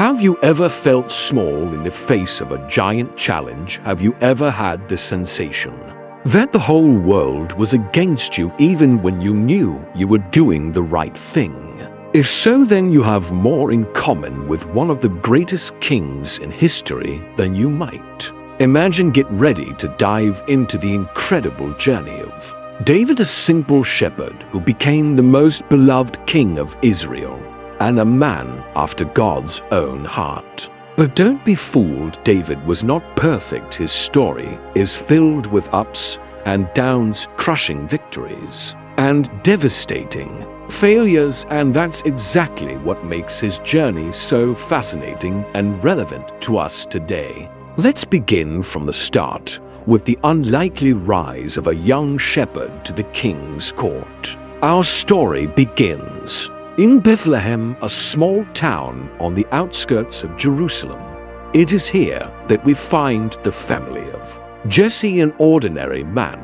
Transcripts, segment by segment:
Have you ever felt small in the face of a giant challenge? Have you ever had the sensation that the whole world was against you even when you knew you were doing the right thing? If so, then you have more in common with one of the greatest kings in history than you might imagine. Get ready to dive into the incredible journey of David, a simple shepherd who became the most beloved king of Israel and a man after God's own heart. But don't be fooled, David was not perfect. His story is filled with ups and downs, crushing victories and devastating failures, and that's exactly what makes his journey so fascinating and relevant to us today. Let's begin from the start with the unlikely rise of a young shepherd to the king's court. Our story begins in Bethlehem, a small town on the outskirts of Jerusalem. It is here that we find the family of Jesse, an ordinary man,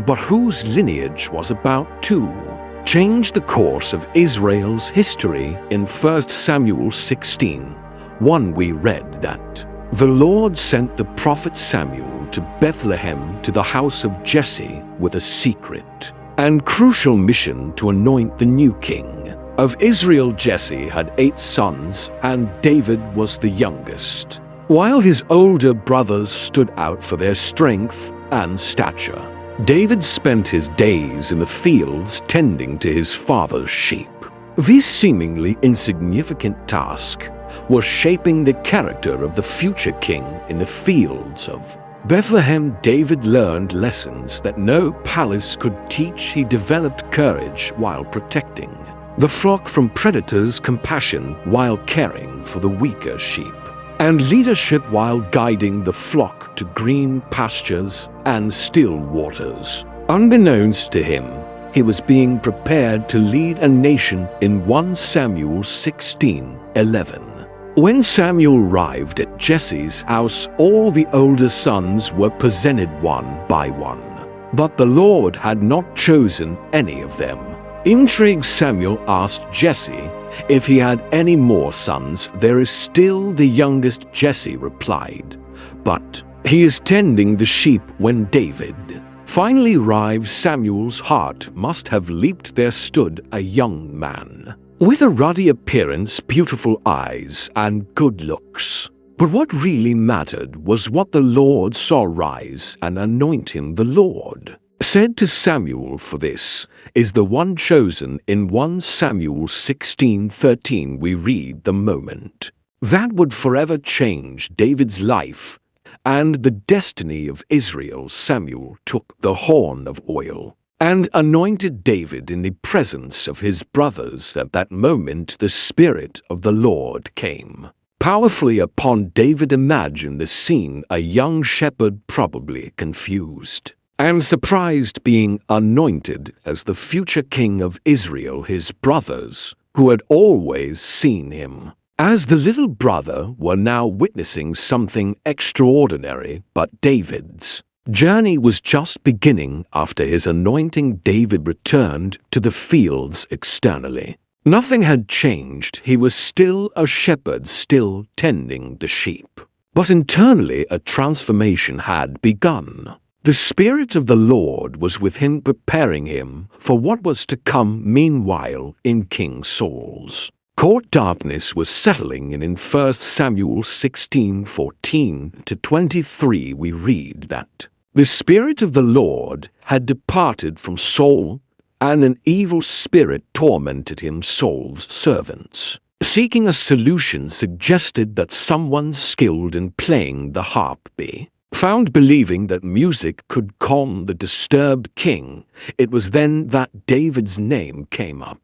but whose lineage was about to change the course of Israel's history. In 1 Samuel 16:1 we read that the Lord sent the prophet Samuel to Bethlehem to the house of Jesse with a secret and crucial mission to anoint the new king of Israel. Jesse had 8 sons, and David was the youngest, while his older brothers stood out for their strength and stature. David spent his days in the fields tending to his father's sheep. This seemingly insignificant task was shaping the character of the future king. In the fields of Bethlehem, David learned lessons that no palace could teach. He developed courage while protecting the flock from predators, compassion while caring for the weaker sheep, and leadership while guiding the flock to green pastures and still waters. Unbeknownst to him, he was being prepared to lead a nation. In 1 Samuel 16:11. When Samuel arrived at Jesse's house, all the older sons were presented one by one, but the Lord had not chosen any of them. Intrigued, Samuel asked Jesse if he had any more sons. "There is still the youngest," Jesse replied, "but he is tending the sheep." When David finally arrived, Samuel's heart must have leaped. There stood a young man with a ruddy appearance, beautiful eyes, and good looks. But what really mattered was what the Lord saw rise and anoint him. The Lord said to Samuel, "For this is the one chosen." In 1 Samuel 16:13 we read, "The moment that would forever change David's life and the destiny of Israel, Samuel took the horn of oil and anointed David in the presence of his brothers. At that moment the Spirit of the Lord came powerfully upon David." Imagine the scene: a young shepherd, probably confused and surprised, being anointed as the future king of Israel. His brothers, who had always seen him as the little brother, were now witnessing something extraordinary. But David's journey was just beginning. After his anointing, David returned to the fields. Externally, nothing had changed. He was still a shepherd, still tending the sheep. But internally, a transformation had begun. The Spirit of the Lord was with him, preparing him for what was to come. Meanwhile, in King Saul's court, darkness was settling in. In 1 Samuel 16:14-23 we read that the Spirit of the Lord had departed from Saul, and an evil spirit tormented him. Saul's servants, seeking a solution, suggested that someone skilled in playing the harp be found, believing that music could calm the disturbed king. It was then that David's name came up.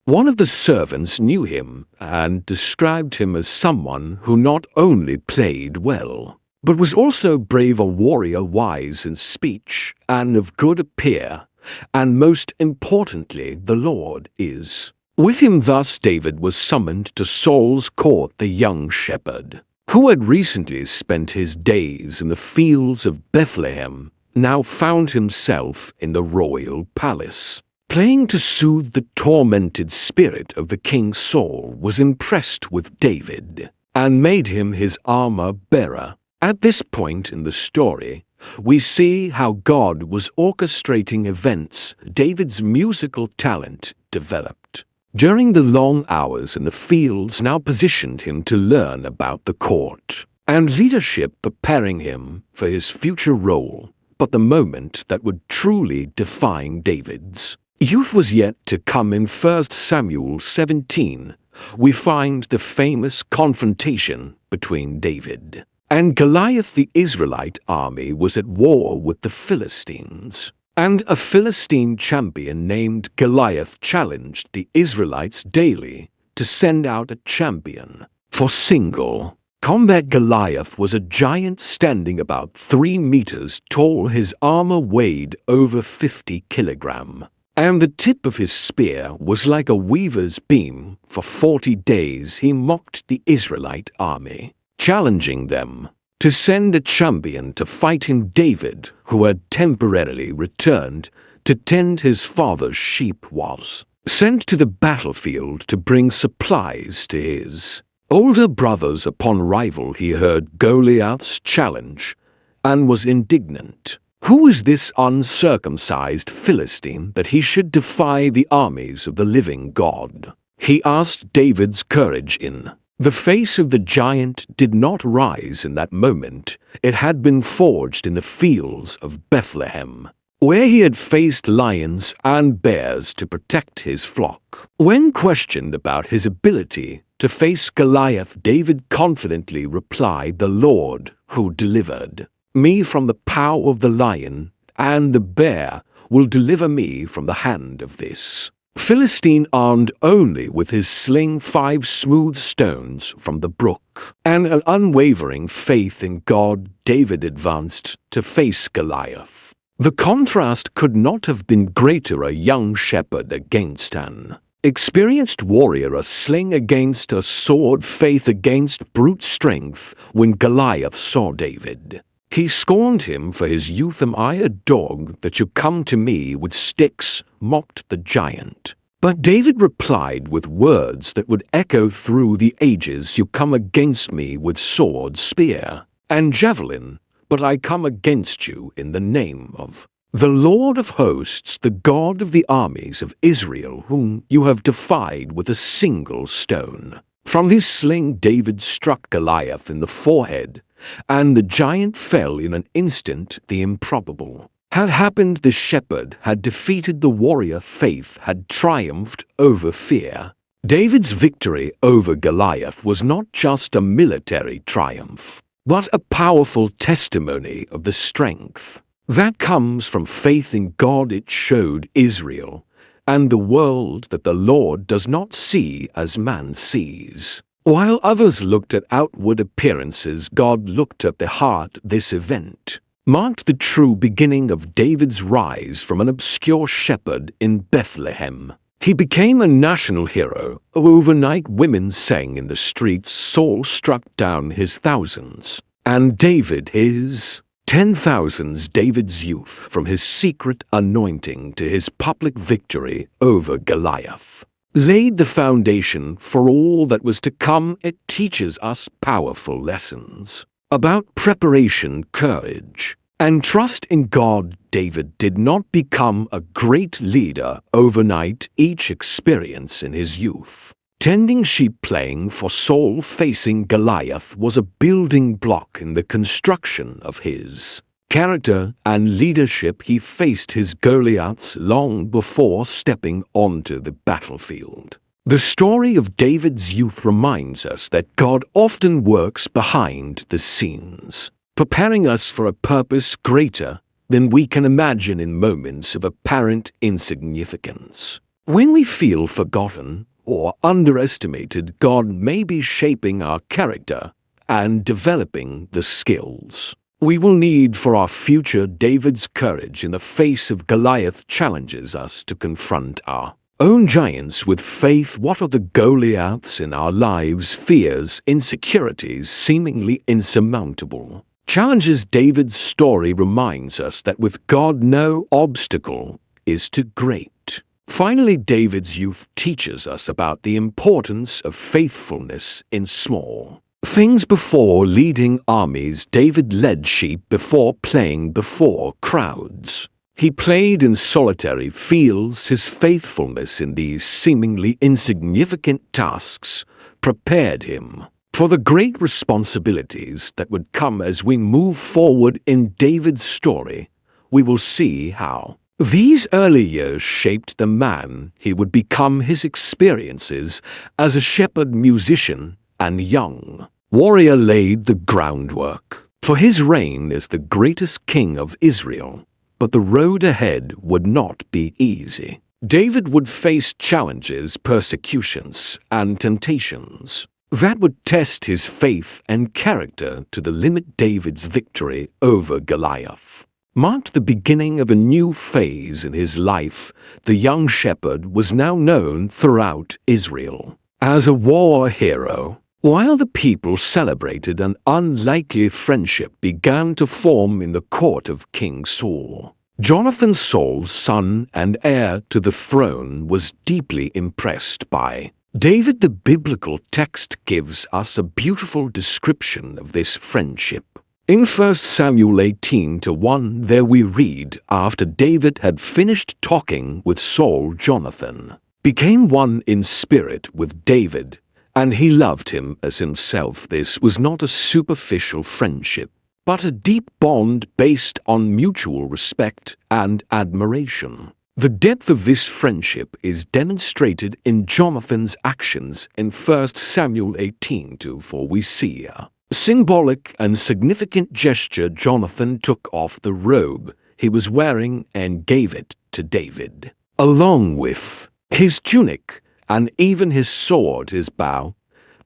One of the servants knew him and described him as someone who not only played well, but was also brave, a warrior, wise in speech, and of good appear, and most importantly, the Lord is with him. Thus David was summoned to Saul's court. The young shepherd, who had recently spent his days in the fields of Bethlehem, now found himself in the royal palace. Playing to soothe the tormented spirit of the King, Saul was impressed with David and made him his armor bearer. At this point in the story, we see how God was orchestrating events David's musical talent developed. During the long hours in the fields now positioned him to learn about the court and leadership, preparing him for his future role. But the moment that would truly define David's youth was yet to come. In 1 Samuel 17, we find the famous confrontation between David and Goliath. The Israelite army was at war with the Philistines, and a Philistine champion named Goliath challenged the Israelites daily to send out a champion for single combat. Goliath was a giant standing about 3 meters tall. His armor weighed over 50 kilograms, and the tip of his spear was like a weaver's beam. For 40 days he mocked the Israelite army, challenging them to send a champion to fight him. David, who had temporarily returned to tend his father's sheep, was sent to the battlefield to bring supplies to his older brothers. Upon arrival, he heard Goliath's challenge and was indignant. Who is this uncircumcised Philistine that he should defy the armies of the living God? He asked. David's courage in the face of the giant did not rise in that moment. It had been forged in the fields of Bethlehem, where he had faced lions and bears to protect his flock. When questioned about his ability to face Goliath, David confidently replied, "The Lord who delivered me from the power of the lion and the bear will deliver me from the hand of this Philistine." Armed only with his sling, 5 smooth stones from the brook, and an unwavering faith in God, David advanced to face Goliath. The contrast could not have been greater. A young shepherd against an experienced warrior, a sling against a sword, faith against brute strength. When Goliath saw David, he scorned him for his youth. "Am I a dog that you come to me with sticks?" mocked the giant. But David replied with words that would echo through the ages, "You come against me with sword, spear, and javelin, but I come against you in the name of the Lord of hosts, the God of the armies of Israel, whom you have defied with a single stone." From his sling, David struck Goliath in the forehead, and the giant fell in an instant. The improbable had happened. The shepherd had defeated the warrior. Faith had triumphed over fear. David's victory over Goliath was not just a military triumph, but a powerful testimony of the strength that comes from faith in God. It showed Israel and the world that the Lord does not see as man sees. While others looked at outward appearances, God looked at the heart. This event marked the true beginning of David's rise from an obscure shepherd in Bethlehem. He became a national hero. Overnight, women sang in the streets. Saul struck down his thousands, and David his 10,000s. David's youth, from his secret anointing to his public victory over Goliath, laid the foundation for all that was to come. It teaches us powerful lessons about preparation, courage, and trust in God. David did not become a great leader overnight. Each experience in his youth, tending sheep, playing for Saul, facing Goliath, was a building block in the construction of his character and leadership. He faced his Goliaths long before stepping onto the battlefield. The story of David's youth reminds us that God often works behind the scenes, preparing us for a purpose greater than we can imagine. In moments of apparent insignificance, when we feel forgotten or underestimated, God may be shaping our character and developing the skills we will need for our future. David's courage in the face of Goliath challenges us to confront our own giants with faith. What are the Goliaths in our lives? Fears, insecurities, seemingly insurmountable challenges. David's story reminds us that with God, no obstacle is too great. Finally, David's youth teaches us about the importance of faithfulness in small things before leading armies, David led sheep before playing before crowds. He played in solitary fields. His faithfulness in these seemingly insignificant tasks prepared him for the great responsibilities that would come. As we move forward in David's story, we will see how these early years shaped the man he would become. His experiences as a shepherd, musician, and young warrior laid the groundwork for his reign as the greatest king of Israel. But the road ahead would not be easy. David would face challenges, persecutions, and temptations that would test his faith and character to the limit. David's victory over Goliath marked the beginning of a new phase in his life. The young shepherd was now known throughout Israel as a war hero. While the people celebrated, an unlikely friendship began to form in the court of King Saul. Jonathan, Saul's son and heir to the throne, was deeply impressed by David. The biblical text gives us a beautiful description of this friendship. In 1 Samuel 18:1, there we read, "After David had finished talking with Saul, Jonathan became one in spirit with David, and he loved him as himself." This was not a superficial friendship, but a deep bond based on mutual respect and admiration. The depth of this friendship is demonstrated in Jonathan's actions in 1 Samuel 18:2, for we see a symbolic and significant gesture. Jonathan took off the robe he was wearing and gave it to David, along with his tunic and even his sword, his bow,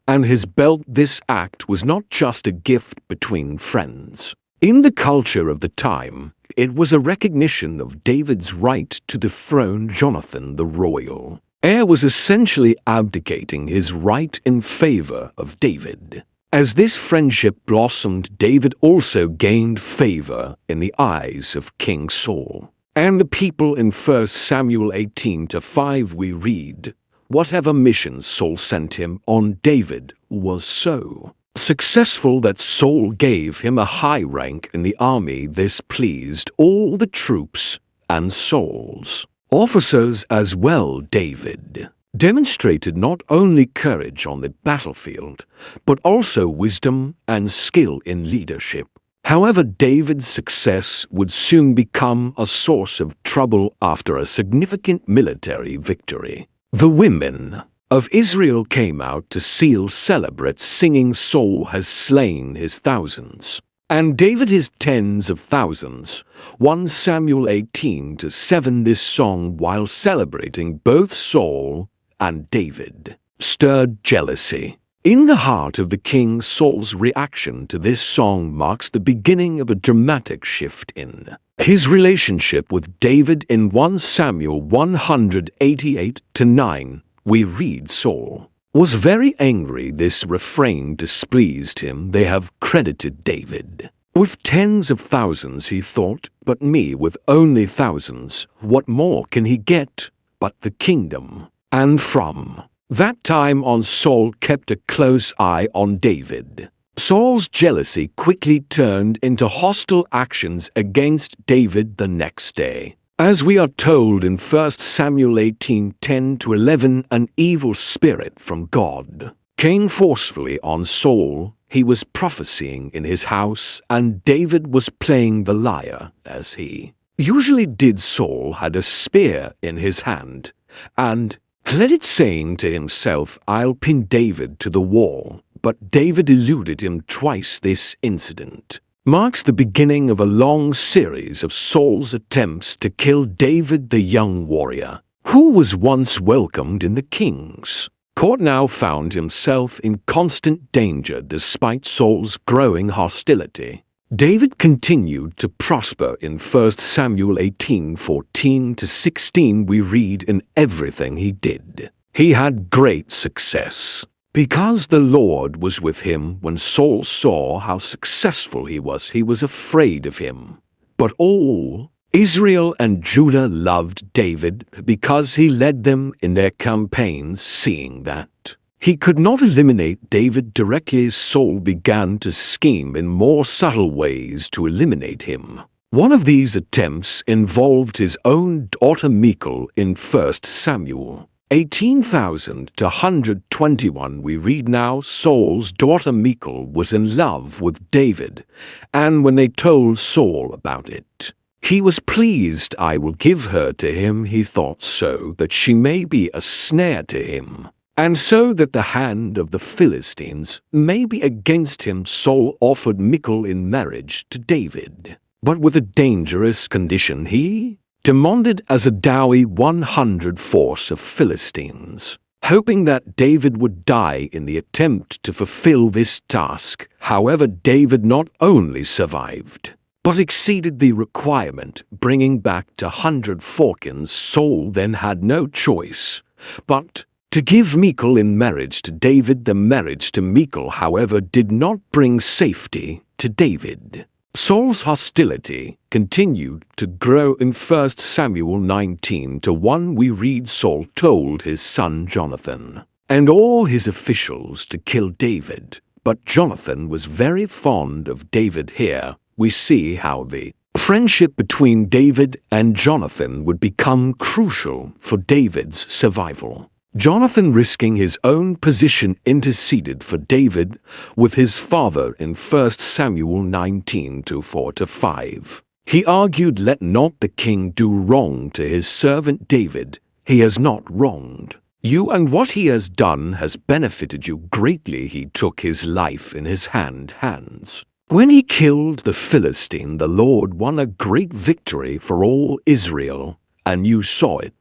and his belt. This act was not just a gift between friends. In the culture of the time, it was a recognition of David's right to the throne. Jonathan, the royal heir, was essentially abdicating his right in favor of David. As this friendship blossomed, David also gained favor in the eyes of King Saul and the people. In 1 Samuel 18:5 we read, "Whatever mission Saul sent him on, David was so successful that Saul gave him a high rank in the army. This pleased all the troops and Saul's officers as well." David demonstrated not only courage on the battlefield, but also wisdom and skill in leadership. However, David's success would soon become a source of trouble after a significant military victory. The women of Israel came out to celebrate, singing, "Saul has slain his thousands, and David his tens of thousands." 1 Samuel 18:7. This song, while celebrating both Saul and David, stirred jealousy in the heart of the king. Saul's reaction to this song marks the beginning of a dramatic shift in his relationship with David. In 1 Samuel 188:9, we read, "Saul was very angry. This refrain displeased him. They have credited David with tens of thousands, he thought, but me with only thousands. What more can he get but the kingdom?" And from that time on, Saul kept a close eye on David. Saul's jealousy quickly turned into hostile actions against David the next day. As we are told in 1 Samuel 18:10-11, an evil spirit from God came forcefully on Saul. He was prophesying in his house, and David was playing the lyre, as he usually did. Saul had a spear in his hand, and led it, saying to himself, "I'll pin David to the wall." But David eluded him twice. This incident marks the beginning of a long series of Saul's attempts to kill David, the young warrior, who was once welcomed in the king's court. Now found himself in constant danger despite Saul's growing hostility. David continued to prosper. In 1 Samuel 18:14-16 we read, "In everything he did, he had great success, because the Lord was with him." When Saul saw how successful he was afraid of him. But all Israel and Judah loved David because he led them in their campaigns. Seeing that He could not eliminate David directly. Saul began to scheme in more subtle ways to eliminate him. One of these attempts involved his own daughter Michal. In 1 Samuel 18,121 we read, "Now Saul's daughter Michal was in love with David, and when they told Saul about it, he was pleased. I will give her to him, he thought, so that she may be a snare to him, and so that the hand of the Philistines may be against him." Saul offered Michal in marriage to David, but with a dangerous condition. He demanded as a dowry 100 force of Philistines, hoping that David would die in the attempt to fulfill this task. However, David not only survived, but exceeded the requirement, bringing back 100 forkins. Saul then had no choice but to give Michal in marriage to David. The marriage to Michal, however, did not bring safety to David. Saul's hostility continued to grow. In 1 Samuel 19:1 we read, "Saul told his son Jonathan and all his officials to kill David, but Jonathan was very fond of David." Here we see how the friendship between David and Jonathan would become crucial for David's survival. Jonathan, risking his own position, interceded for David with his father in 1 Samuel 19:4-5. He argued, "Let not the king do wrong to his servant David. He has not wronged you, and what he has done has benefited you greatly. He took his life in his hands. When he killed the Philistine, the Lord won a great victory for all Israel, and you saw it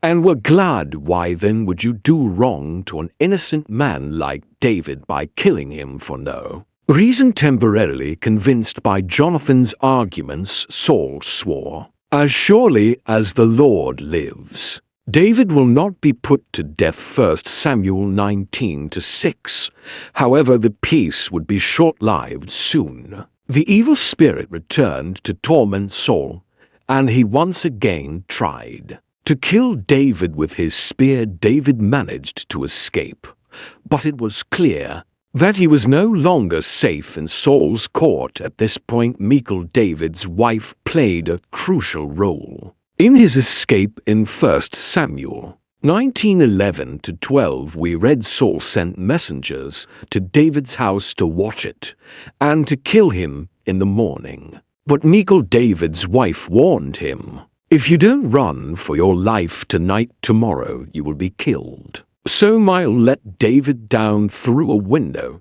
and were glad. Why then would you do wrong to an innocent man like David by killing him for no reason?" Temporarily convinced by Jonathan's arguments, Saul swore, "As surely as the Lord lives, David will not be put to death." 1 Samuel 19:6. However, the peace would be short-lived. Soon the evil spirit returned to torment Saul, and he once again tried to kill David with his spear. David managed to escape, but it was clear that he was no longer safe in Saul's court. At this point, Michal, David's wife, played a crucial role in his escape. In 1 Samuel 19:11-12 we read, "Saul sent messengers to David's house to watch it and to kill him in the morning. But Michal, David's wife, warned him, 'If you don't run for your life tonight, tomorrow you will be killed.' So Michal let David down through a window,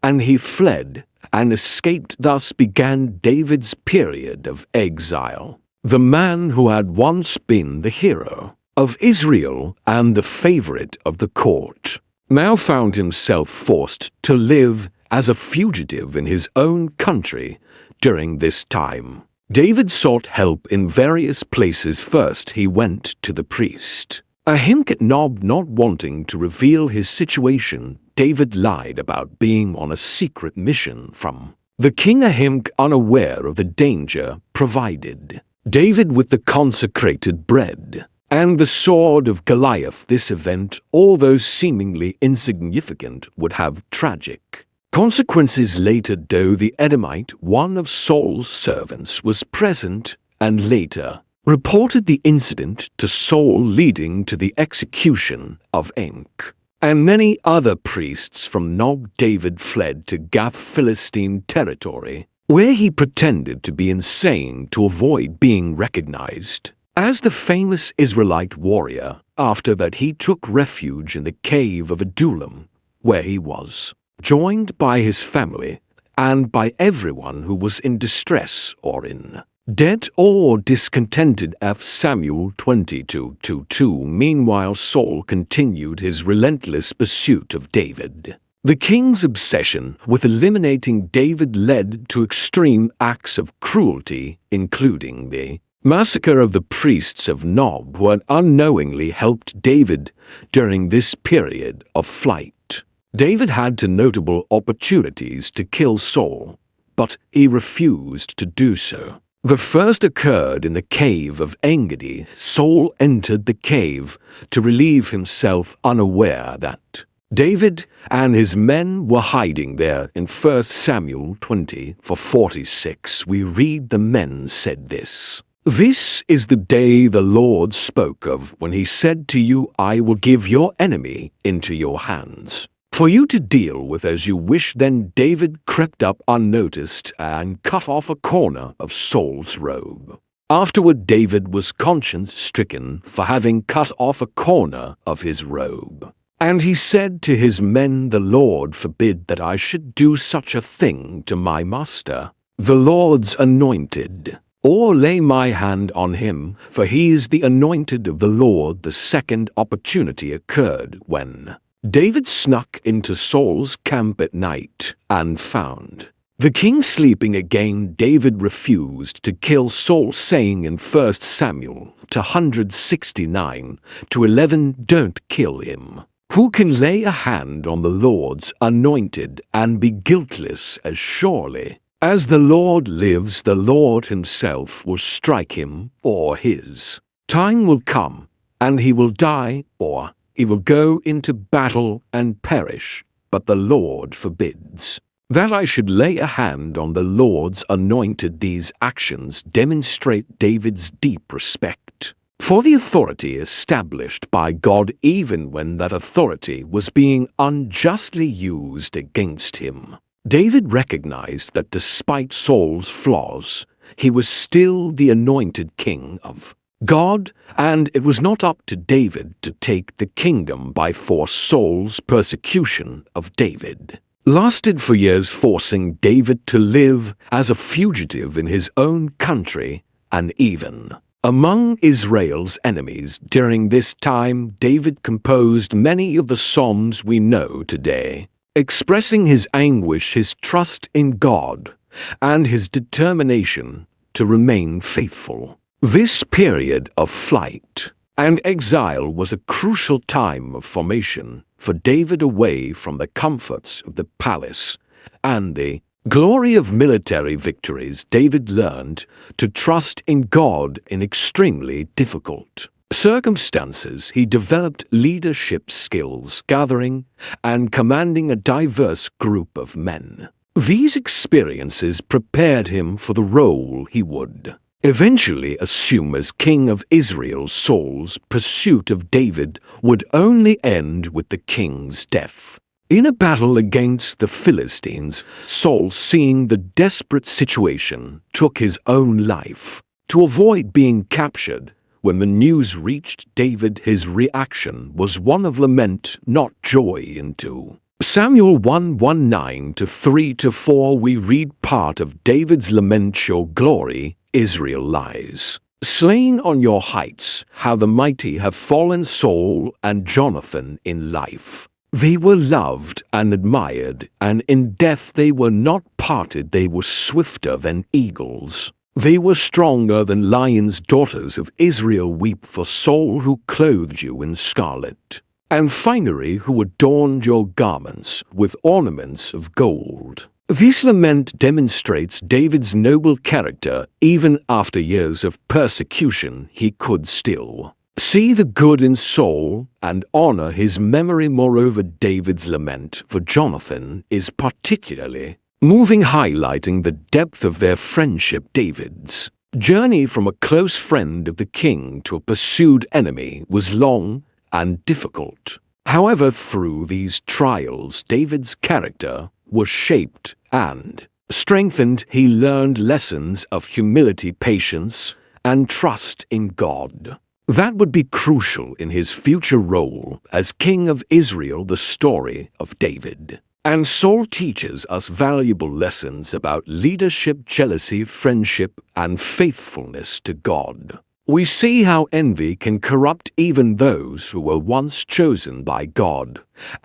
and he fled and escaped. Thus began David's period of exile. The man who had once been the hero of Israel and the favorite of the court now found himself forced to live as a fugitive in his own country. During this time, David sought help in various places. First, he went to the priest Ahimkit-Nob. Not wanting to reveal his situation, David lied about being on a secret mission from the king. Ahimk, unaware of the danger, provided David with the consecrated bread and the sword of Goliath. This event, although seemingly insignificant, would have tragic consequences later. Though the Edomite, one of Saul's servants, was present and later reported the incident to Saul, leading to the execution of Ahimk and many other priests from Nob. David fled to Gath, Philistine territory, where he pretended to be insane to avoid being recognized as the famous Israelite warrior. After that, he took refuge in the cave of Adullam, where he was joined by his family and by everyone who was in distress or in debt or discontented. 1 Samuel 22:2. Meanwhile, Saul continued his relentless pursuit of David. The king's obsession with eliminating David led to extreme acts of cruelty, including the massacre of the priests of Nob who had unknowingly helped David during this period of flight. David had notable opportunities to kill Saul, but he refused to do so. The first occurred in the cave of Engedi. Saul entered the cave to relieve himself, unaware that David and his men were hiding there. In 1 Samuel 20:46, we read the men said this. This is the day the Lord spoke of when he said to you, I will give your enemy into your hands, for you to deal with as you wish. Then David crept up unnoticed and cut off a corner of Saul's robe. Afterward, David was conscience-stricken for having cut off a corner of his robe. And he said to his men, the Lord forbid that I should do such a thing to my master, the Lord's anointed, or lay my hand on him, for he is the anointed of the Lord. The second opportunity occurred when David snuck into Saul's camp at night and found the king sleeping. Again, David refused to kill Saul, saying in 1 Samuel 169:11, don't kill him. Who can lay a hand on the Lord's anointed and be guiltless? As surely as the Lord lives, the Lord himself will strike him, or his time will come, and he will die, or he will go into battle and perish. But the Lord forbids that I should lay a hand on the Lord's anointed. These actions demonstrate David's deep respect for the authority established by God, even when that authority was being unjustly used against him. David recognized that despite Saul's flaws, he was still the anointed king of God, and it was not up to David to take the kingdom by force. Saul's persecution of David lasted for years, forcing David to live as a fugitive in his own country and even among Israel's enemies. During this time, David composed many of the Psalms we know today, expressing his anguish, his trust in God, and his determination to remain faithful. This period of flight and exile was a crucial time of formation for David, away from the comforts of the palace and the glory of military victories. David learned to trust in God in extremely difficult circumstances. He developed leadership skills, gathering and commanding a diverse group of men. These experiences prepared him for the role he would eventually assume as king of Israel. Saul's pursuit of David would only end with the king's death. In a battle against the Philistines, Saul, seeing the desperate situation, took his own life to avoid being captured. When the news reached David, his reaction was one of lament, not joy. In 2 Samuel 1:9-3-4, we read part of David's lament. Your glory, Israel, lies slain on your heights. How the mighty have fallen, Saul and Jonathan in life. They were loved and admired, and in death they were not parted. They were swifter than eagles. They were stronger than lions. Daughters of Israel, weep for Saul, who clothed you in scarlet and finery, who adorned your garments with ornaments of gold. This lament demonstrates David's noble character. Even after years of persecution, he could still see the good in Saul and honor his memory. Moreover, David's lament for Jonathan is particularly moving, highlighting the depth of their friendship. David's journey from a close friend of the king to a pursued enemy was long and difficult. However, through these trials, David's character was shaped and strengthened. He learned lessons of humility, patience, and trust in God that would be crucial in his future role as king of Israel. The story of David and Saul teaches us valuable lessons about leadership, jealousy, friendship, and faithfulness to God. We see how envy can corrupt even those who were once chosen by God,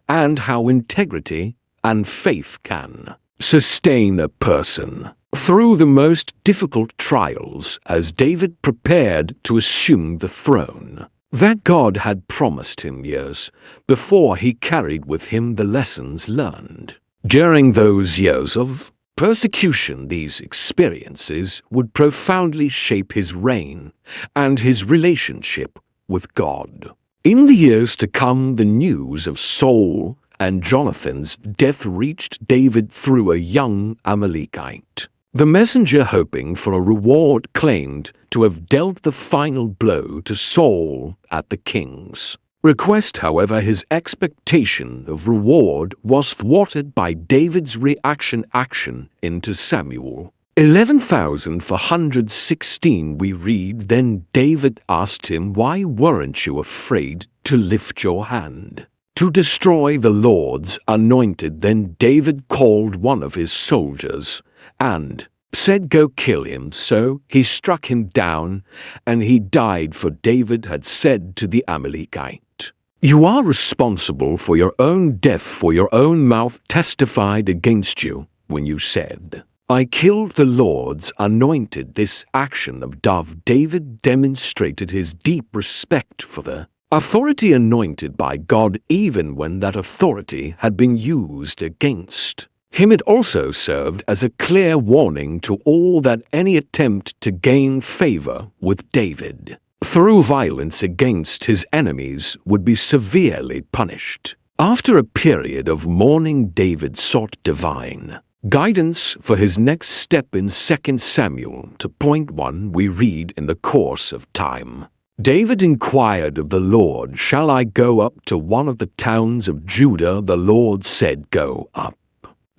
and how integrity and faith can sustain a person through the most difficult trials. As David prepared to assume the throne that God had promised him years before, he carried with him the lessons learned during those years of persecution. These experiences would profoundly shape his reign and his relationship with God. In the years to come, the news of Saul and Jonathan's death reached David through a young Amalekite. The messenger, hoping for a reward, claimed to have dealt the final blow to Saul at the king's request. However, his expectation of reward was thwarted by David's action into Samuel 11,416. We read, "Then David asked him, 'Why weren't you afraid to lift your hand to destroy the Lord's anointed?' Then David called one of his soldiers and said, 'Go kill him.' So he struck him down, and he died, for David had said to the Amalekite, 'You are responsible for your own death, for your own mouth testified against you when you said, I killed the Lord's anointed.'" This action of David demonstrated his deep respect for the authority anointed by God, even when that authority had been used against him. It also served as a clear warning to all that any attempt to gain favor with David through violence against his enemies would be severely punished. After a period of mourning, David sought divine guidance for his next step in 2 Samuel. To point 1, we read, "In the course of time, David inquired of the Lord, 'Shall I go up to one of the towns of Judah?' The Lord said, 'Go up.'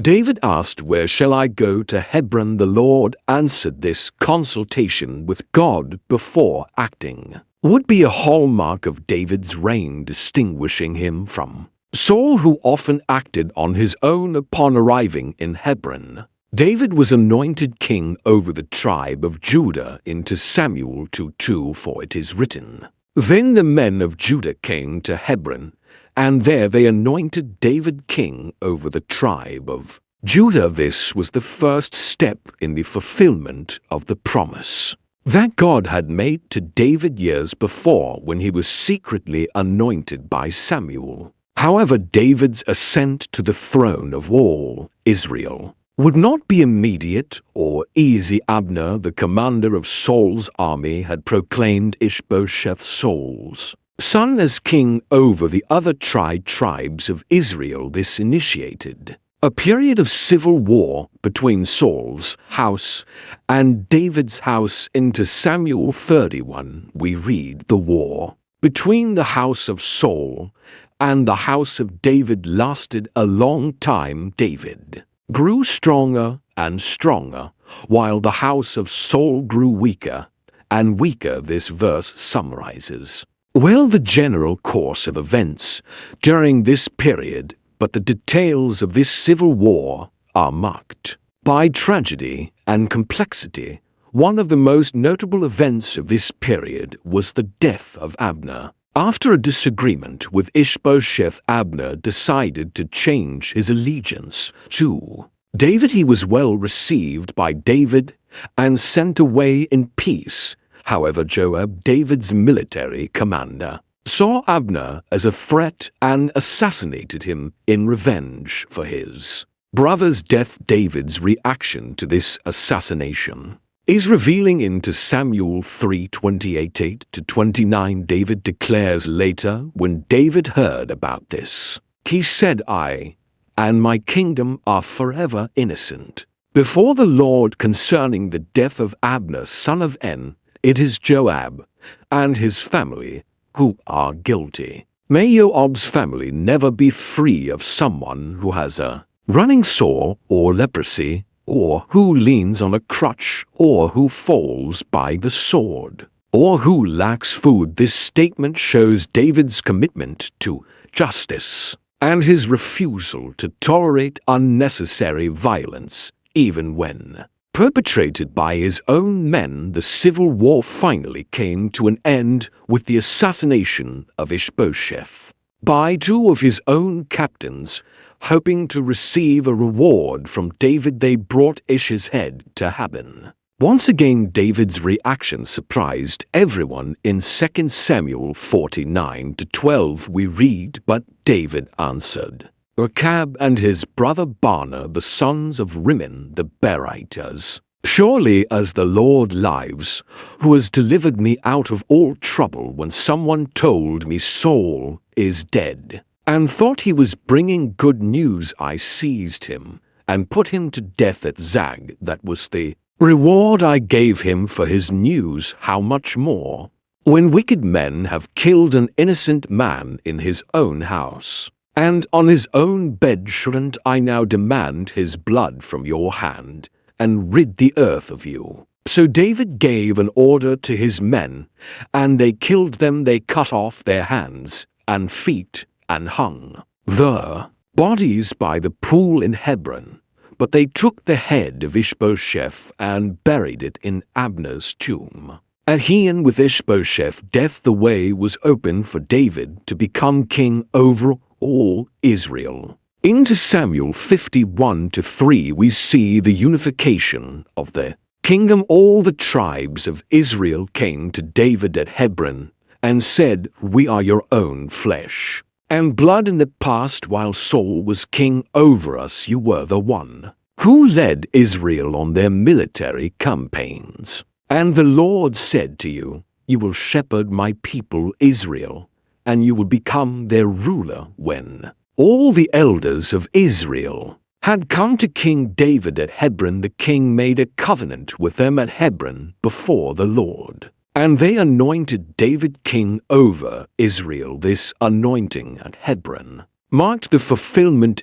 David asked, 'Where shall I go?' 'To Hebron.' The Lord answered. This consultation with God before acting would be a hallmark of David's reign, distinguishing him from Saul, who often acted on his own. Upon arriving in Hebron, David was anointed king over the tribe of Judah in 2 Samuel 2:2, for it is written, "Then the men of Judah came to Hebron, and there they anointed David king over the tribe of Judah." This was the first step in the fulfillment of the promise that God had made to David years before, when he was secretly anointed by Samuel. However, David's ascent to the throne of all Israel would not be immediate or easy. Abner, the commander of Saul's army, had proclaimed Ishbosheth, Saul's son, as king over the other tribes of Israel. This initiated a period of civil war between Saul's house and David's house. Into Samuel 31, we read, "The war between the house of Saul and the house of David lasted a long time. David grew stronger and stronger, while the house of Saul grew weaker and weaker." This verse summarizes well the general course of events during this period, but the details of this civil war are marked by tragedy and complexity. One of the most notable events of this period was the death of Abner. After a disagreement with Ishbosheth, Abner decided to change his allegiance to David. He was well received by David and sent away in peace. However, Joab, David's military commander, saw Abner as a threat and assassinated him in revenge for his brother's death. David's reaction to this assassination is revealing in 2 Samuel 3:28-29. David declares later, when David heard about this, he said, "I and my kingdom are forever innocent before the Lord concerning the death of Abner, son of En. It is Joab and his family who are guilty. May Joab's family never be free of someone who has a running sore or leprosy, or who leans on a crutch, or who falls by the sword, or who lacks food." This statement shows David's commitment to justice and his refusal to tolerate unnecessary violence, even when perpetrated by his own men. The civil war finally came to an end with the assassination of Ishbosheth by two of his own captains. Hoping to receive a reward from David, they brought Ish's head to Hebron. Once again, David's reaction surprised everyone. In 2 Samuel 49-12, we read, "But David answered Rechab and his brother Baanah, the sons of Rimmon the Beerites, 'Surely as the Lord lives, who has delivered me out of all trouble when someone told me Saul is dead, and thought he was bringing good news, I seized him and put him to death at Zag. That was the reward I gave him for his news. How much more, when wicked men have killed an innocent man in his own house, and on his own bed, shouldn't I now demand his blood from your hand, and rid the earth of you? So David gave an order to his men, and they killed them. They cut off their hands and feet, and hung the bodies by the pool in Hebron. But they took the head of Ishbosheth and buried it in Abner's tomb. And he and with Ishbosheth death the way was open for David to become king over all Israel. Into Samuel 51-3 we see the unification of the kingdom. All the tribes of Israel came to David at Hebron and said, "We are your own flesh and blood. In the past, while Saul was king over us, you were the one who led Israel on their military campaigns. And the Lord said to you, you will shepherd my people Israel, and you will become their ruler." When all the elders of Israel had come to King David at Hebron, the king made a covenant with them at Hebron before the Lord, and they anointed David king over Israel. This anointing at Hebron marked the fulfillment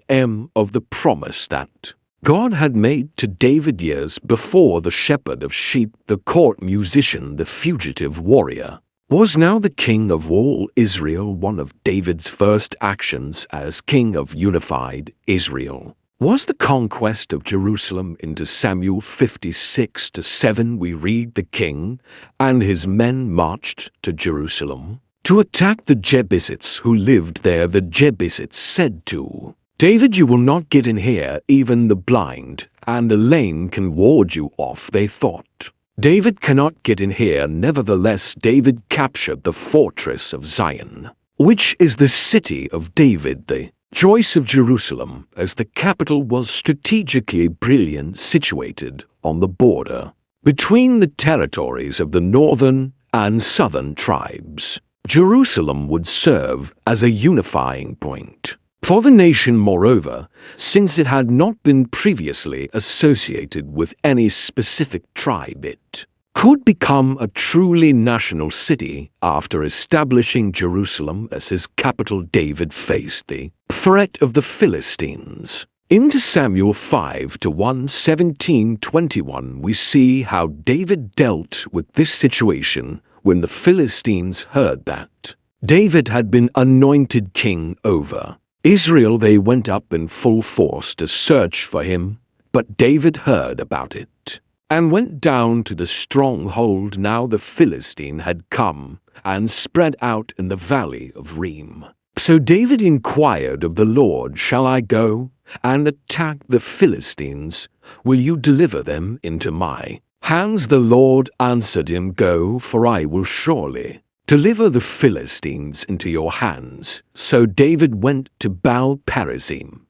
of the promise that God had made to David years before. The shepherd of sheep, the court musician, the fugitive warrior, was now the king of all Israel. One of David's first actions as king of unified Israel was the conquest of Jerusalem. Into Samuel 56-7 we read, the king and his men marched to Jerusalem to attack the Jebusites who lived there. The Jebusites said to David, "You will not get in here. Even the blind and the lame can ward you off." They thought, "David cannot get in here." Nevertheless, David captured the fortress of Zion, which is the city of David. The choice of Jerusalem as the capital was strategically brilliant, situated on the border between the territories of the northern and southern tribes. Jerusalem would serve as a unifying point for the nation. Moreover, since it had not been previously associated with any specific tribe, it could become a truly national city. After establishing Jerusalem as his capital, David faced the threat of the Philistines. Into Samuel 5-1, 17-21 we see how David dealt with this situation when the Philistines heard that David had been anointed king over Israel. They went up in full force to search for him, but David heard about it and went down to the stronghold. Now the Philistine had come and spread out in the valley of Reem. So David inquired of the Lord, "Shall I go and attack the Philistines? Will you deliver them into my hands?" The Lord answered him, "Go, for I will surely deliver the Philistines into your hands." So David went to Baal-perazim,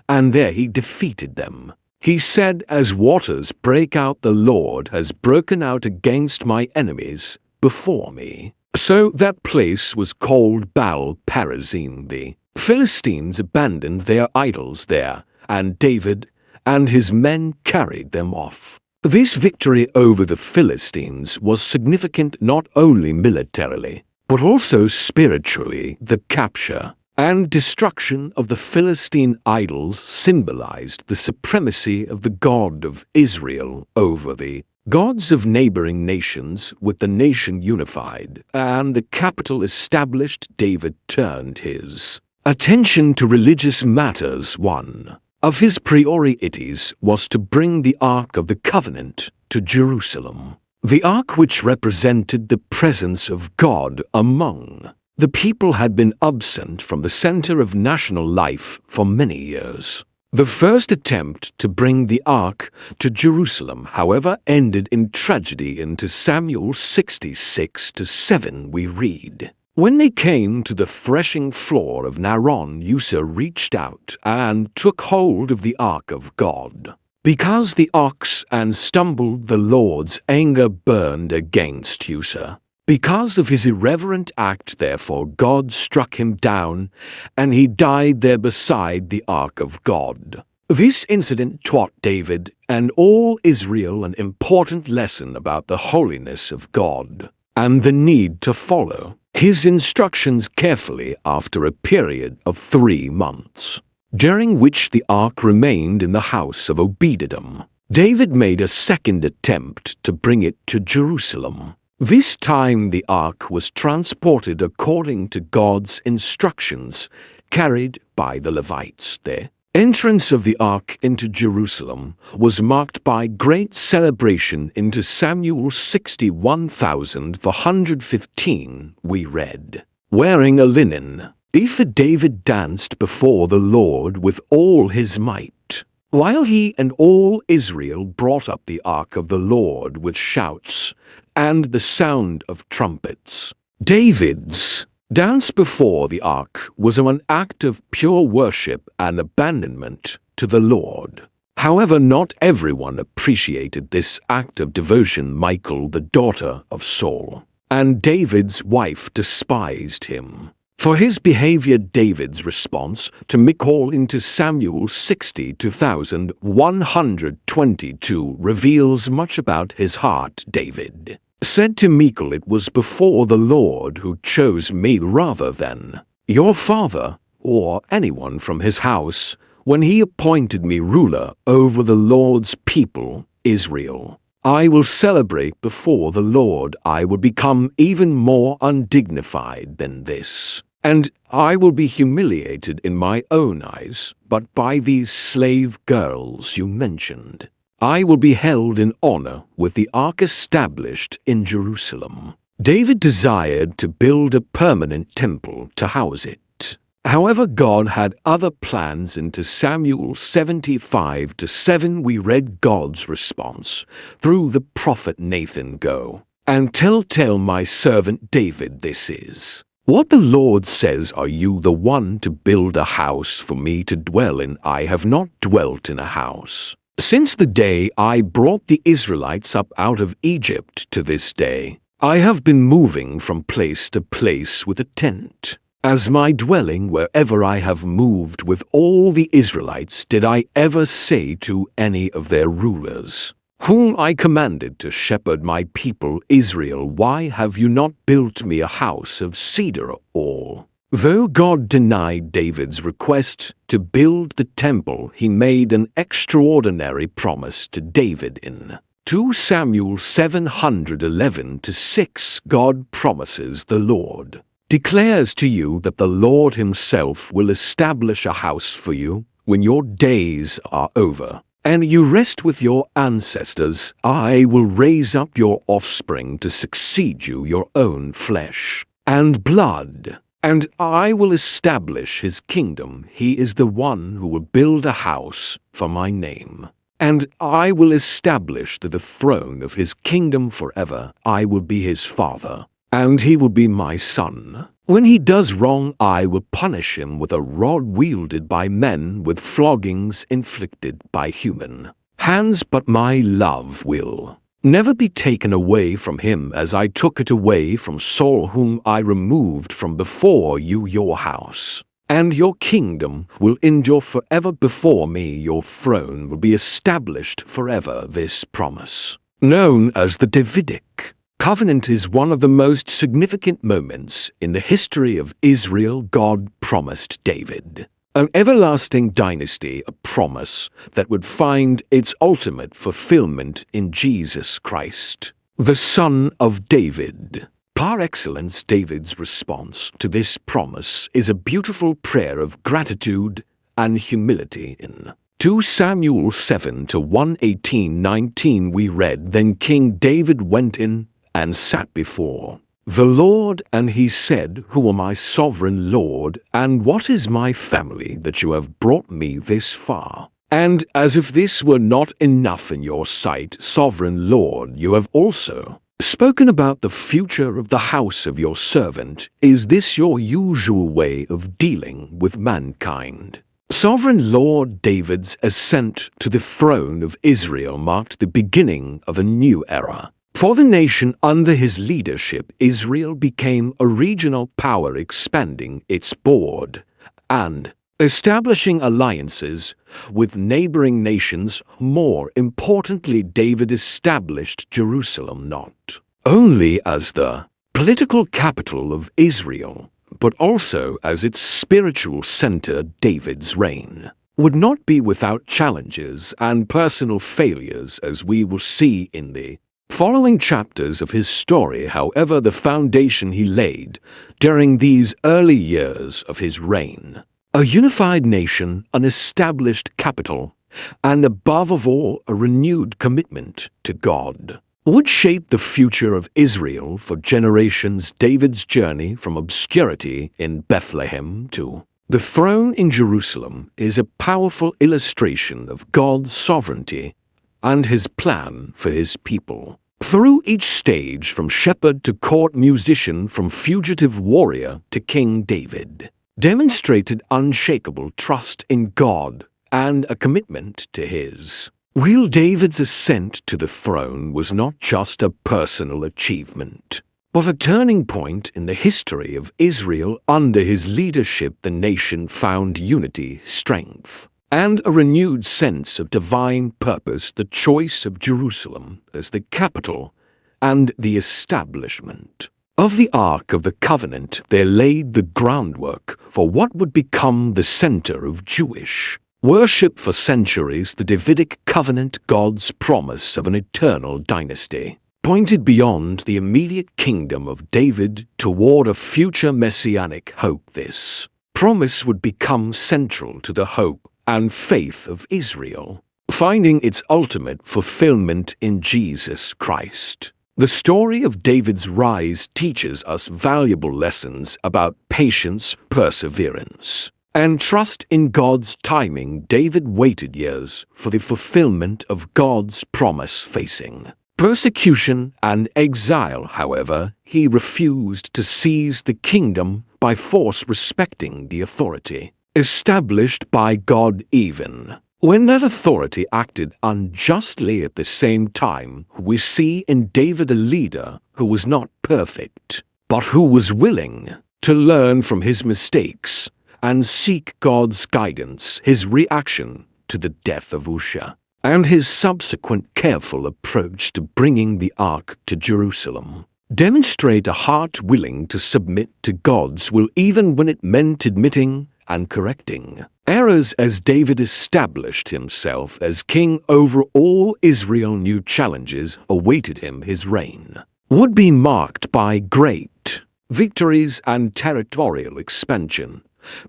and there he defeated them. He said, "As waters break out, the Lord has broken out against my enemies before me." So that place was called Baal-perazim. The Philistines abandoned their idols there, and David and his men carried them off. This victory over the Philistines was significant not only militarily, but also spiritually. The capture and destruction of the Philistine idols symbolized the supremacy of the God of Israel over the gods of neighboring nations. With the nation unified and the capital established, David turned his attention to religious matters. One of his priorities was to bring the Ark of the Covenant to Jerusalem. The Ark, which represented the presence of God among the people, had been absent from the center of national life for many years. The first attempt to bring the Ark to Jerusalem, however, ended in tragedy. Into Samuel 66-7 we read, "When they came to the threshing floor of Naron, Uzzah reached out and took hold of the ark of God. Because the ox and stumbled, the Lord's anger burned against Uzzah, Because of his irreverent act, therefore, God struck him down, and he died there beside the ark of God. This incident taught David and all Israel an important lesson about the holiness of God and the need to follow his instructions carefully after a period of 3 months, during which the ark remained in the house of Obed-Edom. David made a second attempt to bring it to Jerusalem. This time the ark was transported according to God's instructions, carried by the Levites. The entrance of the ark into Jerusalem was marked by great celebration. Into Samuel 61:415 we read, "Wearing a linen ephod, David danced before the Lord with all his might, while he and all Israel brought up the ark of the Lord with shouts and the sound of trumpets." David's dance before the ark was an act of pure worship and abandonment to the Lord. However, not everyone appreciated this act of devotion. Michal, the daughter of Saul, and David's wife, despised him for his behavior. David's response to Michal into Samuel 60:122 reveals much about his heart. David said to Michal, "It was before the Lord who chose me rather than your father or anyone from his house, when he appointed me ruler over the Lord's people, Israel. I will celebrate before the Lord. I will become even more undignified than this, and I will be humiliated in my own eyes, but by these slave girls you mentioned, I will be held in honor with the ark established in Jerusalem." David desired to build a permanent temple to house it. However, God had other plans. Into Samuel 75:7 we read God's response through the prophet Nathan, "Go and tell my servant David, this is what the Lord says, are you the one to build a house for me to dwell in? I have not dwelt in a house since the day I brought the Israelites up out of Egypt to this day. I have been moving from place to place with a tent as my dwelling wherever I have moved with all the Israelites. Did I ever say to any of their rulers, whom I commanded to shepherd my people Israel, why have you not built me a house of cedar? Or though God denied David's request to build the temple, he made an extraordinary promise to David in 2 Samuel 7:11-6. God promises, "The Lord declares to you that the Lord himself will establish a house for you when your days are over, and you rest with your ancestors. I will raise up your offspring to succeed you, your own flesh and blood, and I will establish his kingdom. He is the one who will build a house for my name, and I will establish the throne of his kingdom forever. I will be his father, and he will be my son. When he does wrong, I will punish him with a rod wielded by men, with floggings inflicted by human hands, but my love will never be taken away from him, as I took it away from Saul, whom I removed from before you. Your house and your kingdom will endure forever before me. Your throne will be established forever." This promise, known as the Davidic covenant, is one of the most significant moments in the history of Israel. God promised David an everlasting dynasty, a promise that would find its ultimate fulfillment in Jesus Christ, the Son of David. Par excellence, David's response to this promise is a beautiful prayer of gratitude and humility. In 2 Samuel 7:118-19 we read, "Then King David went in and sat before the Lord, and he said, Who am I, sovereign Lord, and what is my family that you have brought me this far? And as if this were not enough in your sight, sovereign Lord, you have also spoken about the future of the house of your servant. Is this your usual way of dealing with mankind?" Sovereign Lord, David's ascent to the throne of Israel marked the beginning of a new era For the nation under his leadership, Israel became a regional power, expanding its board and establishing alliances with neighboring nations. More importantly, David established Jerusalem not only as the political capital of Israel, but also as its spiritual center. David's reign would not be without challenges and personal failures, as we will see in the following chapters of his story. However, the foundation he laid during these early years of his reign, a unified nation, an established capital, and above all, a renewed commitment to God, would shape the future of Israel for generations. David's journey from obscurity in Bethlehem to the throne in Jerusalem is a powerful illustration of God's sovereignty and his plan for his people. Through each stage, from shepherd to court musician, from fugitive warrior to King, David demonstrated unshakable trust in God and a commitment to his will. David's ascent to the throne was not just a personal achievement, but a turning point in the history of Israel. Under his leadership, the nation found unity, strength, and a renewed sense of divine purpose. The choice of Jerusalem as the capital and the establishment of the Ark of the Covenant there laid the groundwork for what would become the center of Jewish worship for centuries. The Davidic covenant, God's promise of an eternal dynasty, pointed beyond the immediate kingdom of David toward a future messianic hope. This promise would become central to the hope and faith of Israel, finding its ultimate fulfillment in Jesus Christ. The story of David's rise teaches us valuable lessons about patience, perseverance, and trust in God's timing. David waited years for the fulfillment of God's promise. Facing persecution and exile, however, he refused to seize the kingdom by force, respecting the authority established by God even when that authority acted unjustly. At the same time, we see in David a leader who was not perfect, but who was willing to learn from his mistakes and seek God's guidance. His reaction to the death of Uzzah and his subsequent careful approach to bringing the ark to Jerusalem demonstrate a heart willing to submit to God's will, even when it meant admitting and correcting errors. As David established himself as king over all Israel, new challenges awaited him. His reign would be marked by great victories and territorial expansion,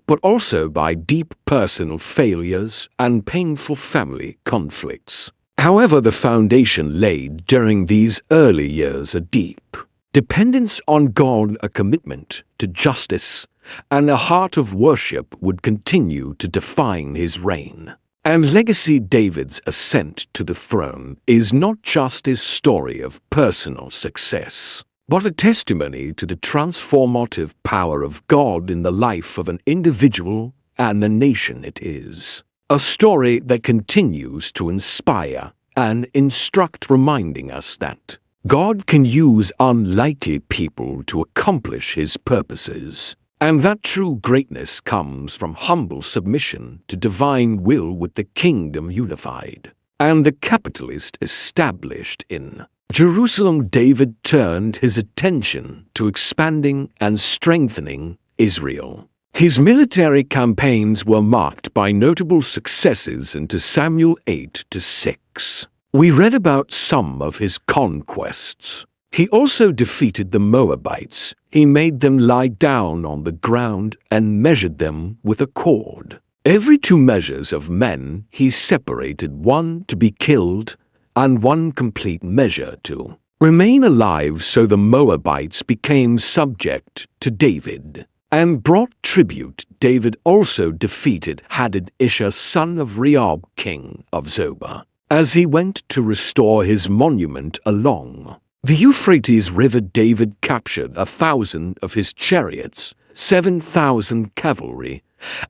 but also by deep personal failures and painful family conflicts. However, the foundation laid during these early years, a deep dependence on God, a commitment to justice, and a heart of worship would continue to define his reign and legacy. David's ascent to the throne is not just his story of personal success, but a testimony to the transformative power of God in the life of an individual and a nation. It is a story that continues to inspire and instruct, reminding us that God can use unlikely people to accomplish his purposes, and that true greatness comes from humble submission to divine will. With the kingdom unified and the capitalist established in Jerusalem, David turned his attention to expanding and strengthening Israel. His military campaigns were marked by notable successes. In Samuel 8-6, we read about some of his conquests. He also defeated the Moabites. He made them lie down on the ground and measured them with a cord. Every 2 measures of men he separated, one to be killed and one complete measure to remain alive. So the Moabites became subject to David and brought tribute. David also defeated Hadad-Ishah, son of Rehob, king of Zobah, as he went to restore his monument along the Euphrates River. David captured 1,000 of his chariots, 7,000 cavalry,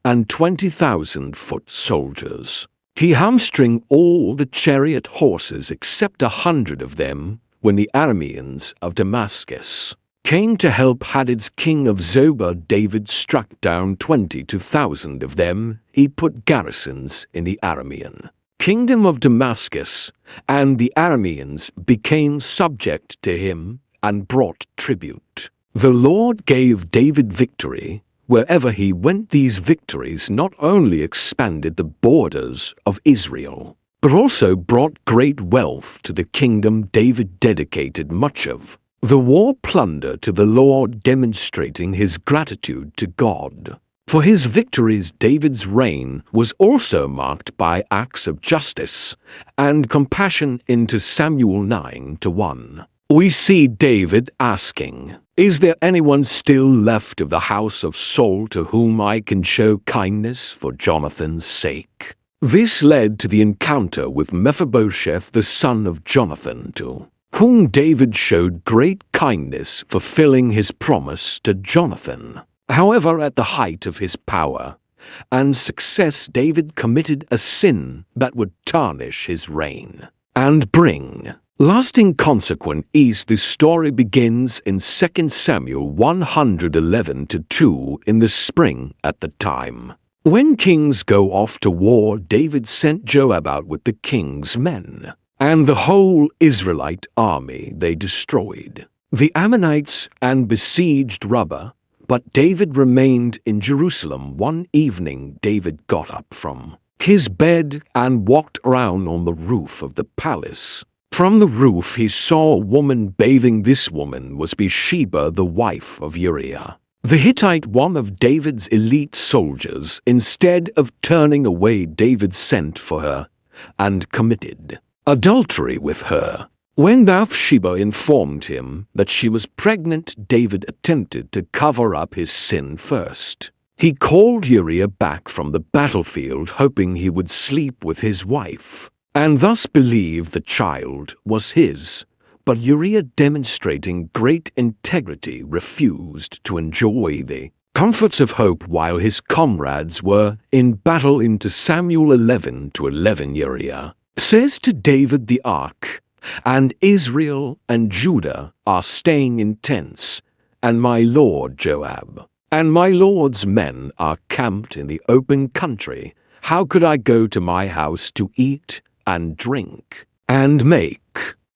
and 20,000 foot soldiers. He hamstringed all the chariot horses except 100 of them when the Arameans of Damascus came to help Hadad's king of Zobah, David struck down 22,000 of them. He put garrisons in the Aramean kingdom of Damascus, and the Arameans became subject to him and brought tribute. The Lord gave David victory wherever he went. These victories not only expanded the borders of Israel, but also brought great wealth to the kingdom David dedicated much of the war plunder to the Lord, demonstrating his gratitude to God for his victories. David's reign was also marked by acts of justice and compassion. Into Samuel 9:1. We see David asking, "Is there anyone still left of the house of Saul to whom I can show kindness for Jonathan's sake?" This led to the encounter with Mephibosheth, the son of Jonathan, to whom David showed great kindness, fulfilling his promise to Jonathan. However, at the height of his power and success, David committed a sin that would tarnish his reign and bring lasting consequences. The story begins in 2 Samuel 111-2. In the spring, at the time when kings go off to war, David sent Joab out with the king's men and the whole Israelite army. They destroyed the Ammonites and besieged Rabbah, but David remained in Jerusalem. One evening, David got up from his bed and walked around on the roof of the palace. From the roof he saw a woman bathing. This woman was Bathsheba, the wife of Uriah the Hittite, one of David's elite soldiers. Instead of turning away, David sent for her and committed adultery with her. When Bathsheba informed him that she was pregnant, David attempted to cover up his sin first. He called Uriah back from the battlefield, hoping he would sleep with his wife and thus believe the child was his. But Uriah, demonstrating great integrity, refused to enjoy the comforts of hope while his comrades were in battle. Into Samuel 11:11. Uriah says to David, "The ark and Israel and Judah are staying in tents, and my lord Joab and my lord's men are camped in the open country. How could I go to my house to eat and drink and make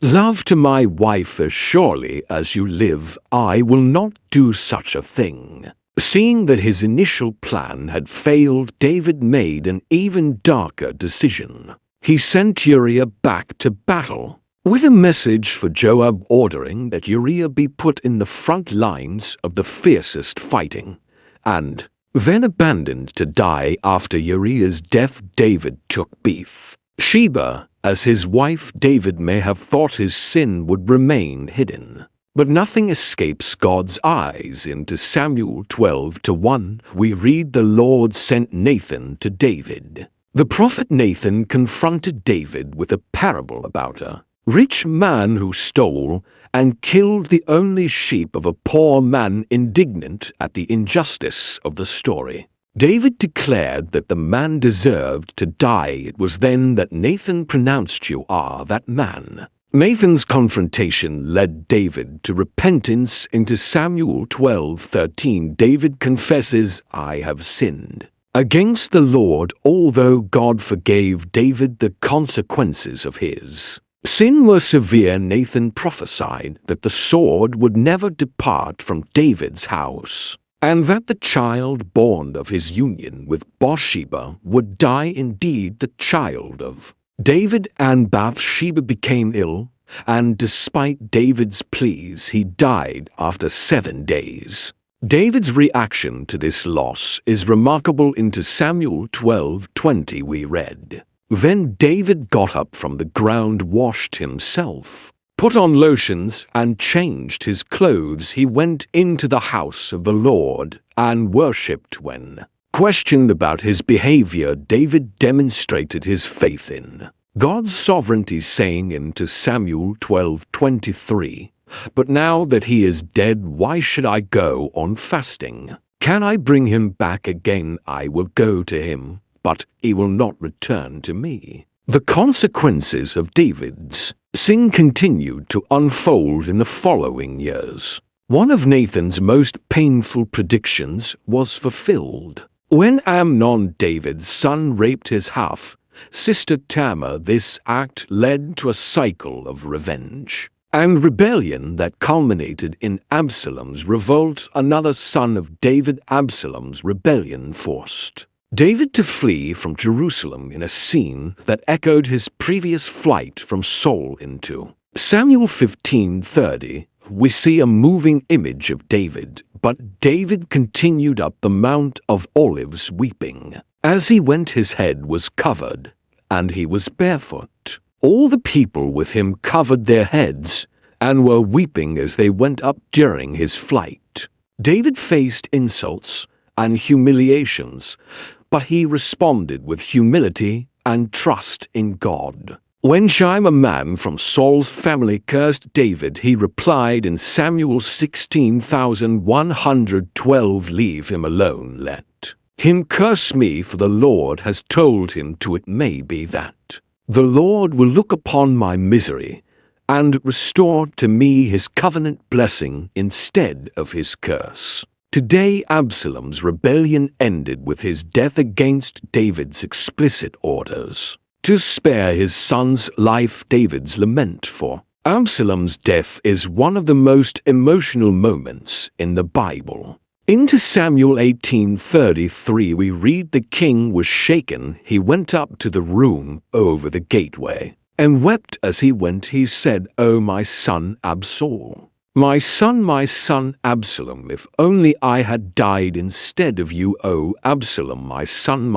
love to my wife? As surely as you live, I will not do such a thing." Seeing that his initial plan had failed, David made an even darker decision. He sent Uriah back to battle with a message for Joab, ordering that Uriah be put in the front lines of the fiercest fighting, and then abandoned to die. After Uriah's death, David took Bathsheba as his wife. David may have thought his sin would remain hidden, but nothing escapes God's eyes. Into Samuel 12:1, we read, "The Lord sent Nathan to David." The prophet Nathan confronted David with a parable about a rich man who stole and killed the only sheep of a poor man. Indignant at the injustice of the story, David declared that the man deserved to die. It was then that Nathan pronounced, "You are that man." Nathan's confrontation led David to repentance. Into Samuel 12:13, David confesses, "I have sinned against the Lord." Although God forgave David, the consequences of his sin were severe. Nathan prophesied that the sword would never depart from David's house, and that the child born of his union with Bathsheba would die. Indeed, the child of David and Bathsheba became ill, and despite David's pleas, he died after 7 days. David's reaction to this loss is remarkable. Into Samuel 12:20 we read, "Then David got up from the ground, washed himself, put on lotions, and changed his clothes. He went into the house of the Lord and worshipped." When questioned about his behavior, David demonstrated his faith in God's sovereignty, saying into Samuel 12:23, "But now that he is dead, why should I go on fasting? Can I bring him back again? I will go to him, but he will not return to me." The consequences of David's Sin continued to unfold in the following years. One of Nathan's most painful predictions was fulfilled. When Amnon, David's son, raped his half-sister Tamar, this act led to a cycle of revenge and rebellion that culminated in Absalom's revolt. Another son of David, Absalom's rebellion, forced David to flee from Jerusalem in a scene that echoed his previous flight from Saul. Into Samuel 15:30, we see a moving image of David. But David continued up the Mount of Olives weeping. As he went, his head was covered, and he was barefoot. All the people with him covered their heads and were weeping as they went up during his flight. David faced insults and humiliations, but he responded with humility and trust in God. When Shimei, a man from Saul's family, cursed David, he replied in Samuel 16:112, "Leave him alone, let him curse me, for the Lord has told him to. It may be that the Lord will look upon my misery and restore to me his covenant blessing instead of his curse." Today, Absalom's rebellion ended with his death against David's explicit orders to spare his son's life. David's lament for Absalom's death is one of the most emotional moments in the Bible. In Samuel 18:33 we read, "The king was shaken. He went up to the room over the gateway and wept as he went. He said, 'O my son Absalom, my son Absalom, if only I had died instead of you, O Absalom, my son.'"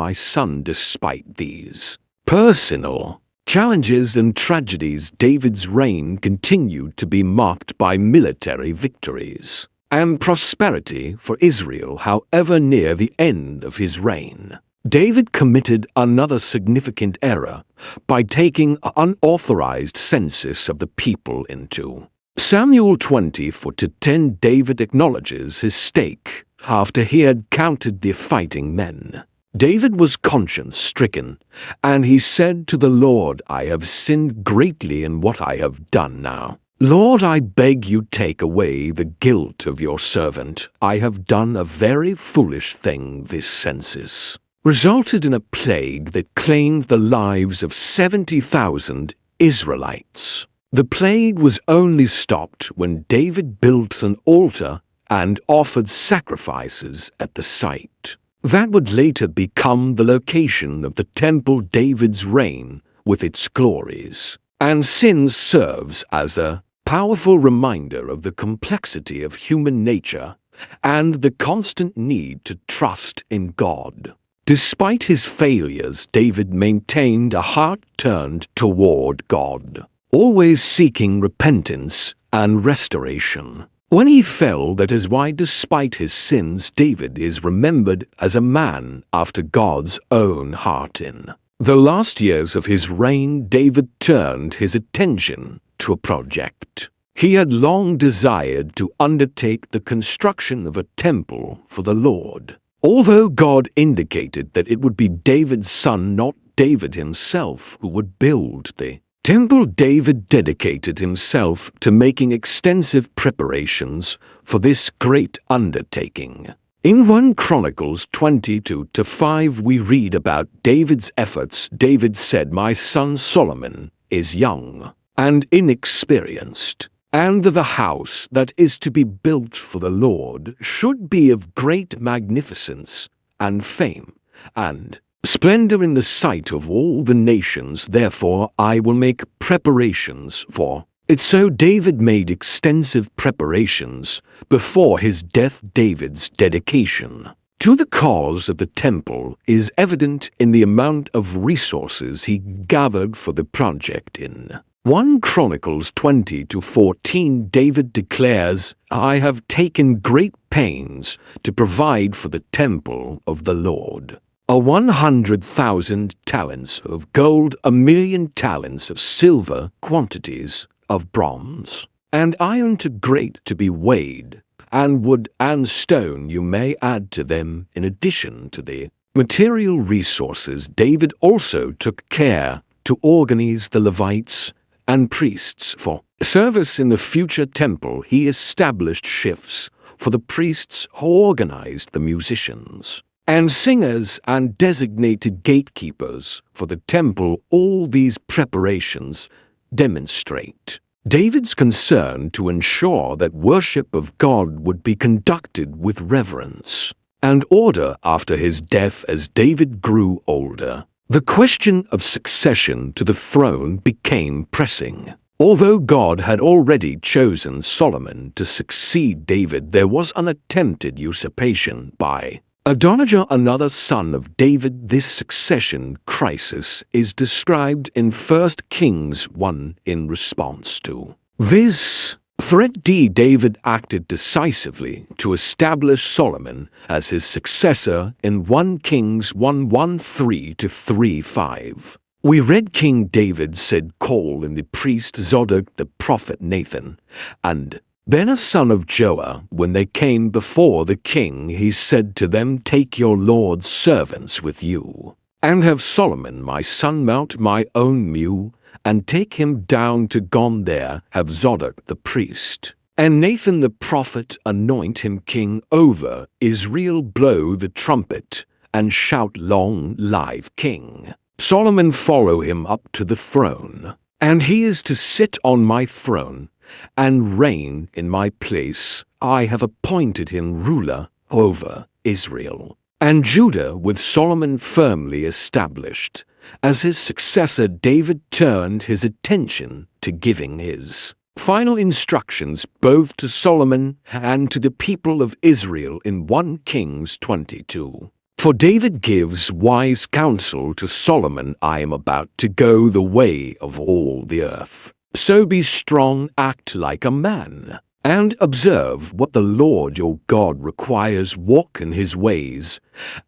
Despite these personal challenges and tragedies, David's reign continued to be marked by military victories and prosperity for Israel. However, near the end of his reign, David committed another significant error by taking an unauthorized census of the people. Into Samuel 24:10, David acknowledges his mistake after he had counted the fighting men. David was conscience-stricken, and he said to the Lord, "I have sinned greatly in what I have done now. Lord, I beg you, take away the guilt of your servant. I have done a very foolish thing." This census resulted in a plague that claimed the lives of 70,000 Israelites. The plague was only stopped when David built an altar and offered sacrifices at the site. That would later become the location of the temple. David's reign, with its glories and sins, serves as a powerful reminder of the complexity of human nature and the constant need to trust in God. Despite his failures, David maintained a heart turned toward God, always seeking repentance and restoration. When he fell, that is why, despite his sins, David is remembered as a man after God's own heart. In the last years of his reign, David turned his attention to a project he had long desired to undertake: the construction of a temple for the Lord. Although God indicated that it would be David's son, not David himself, who would build the temple, David dedicated himself to making extensive preparations for this great undertaking. In 1 Chronicles 22:5 we read about David's efforts. David said, "My son Solomon is young and inexperienced, and the house that is to be built for the Lord should be of great magnificence and fame and splendor in the sight of all the nations. Therefore I will make preparations for it." So David made extensive preparations before his death. David's dedication to the cause of the temple is evident in the amount of resources he gathered for the project. In 1 Chronicles 20:14, David declares, "I have taken great pains to provide for the temple of the Lord. 100,000 talents of gold, 1,000,000 talents of silver, quantities of bronze and iron too great to be weighed, and wood and stone you may add to them." In addition to the material resources, David also took care to organize the Levites and priests for service in the future temple. He established shifts for the priests who organized the musicians, and singers and designated gatekeepers for the temple. All these preparations demonstrate David's concern to ensure that worship of God would be conducted with reverence and order after his death. As David grew older, the question of succession to the throne became pressing. Although God had already chosen Solomon to succeed David, there was an attempted usurpation by Adonijah, another son of David. This succession crisis is described in 1 Kings 1. In response to this threat, David acted decisively to establish Solomon as his successor in 1 Kings 1:1-3-5. We read, King David said, "Call in the priest Zadok, the prophet Nathan, and then a son of Joah." When they came before the king, he said to them, "Take your lord's servants with you, and have Solomon my son mount my own mule, and take him down to Gon. There have Zadok the priest and Nathan the prophet anoint him king over Israel. Blow the trumpet, and shout, Long live King Solomon. Follow him up to the throne, and he is to sit on my throne and reign in my place. I have appointed him ruler over Israel and Judah." With Solomon firmly established as his successor, David turned his attention to giving his final instructions both to Solomon and to the people of Israel in 1 Kings 22. For David gives wise counsel to Solomon, "I am about to go the way of all the earth. So be strong, act like a man, and observe what the Lord your God requires. Walk in his ways,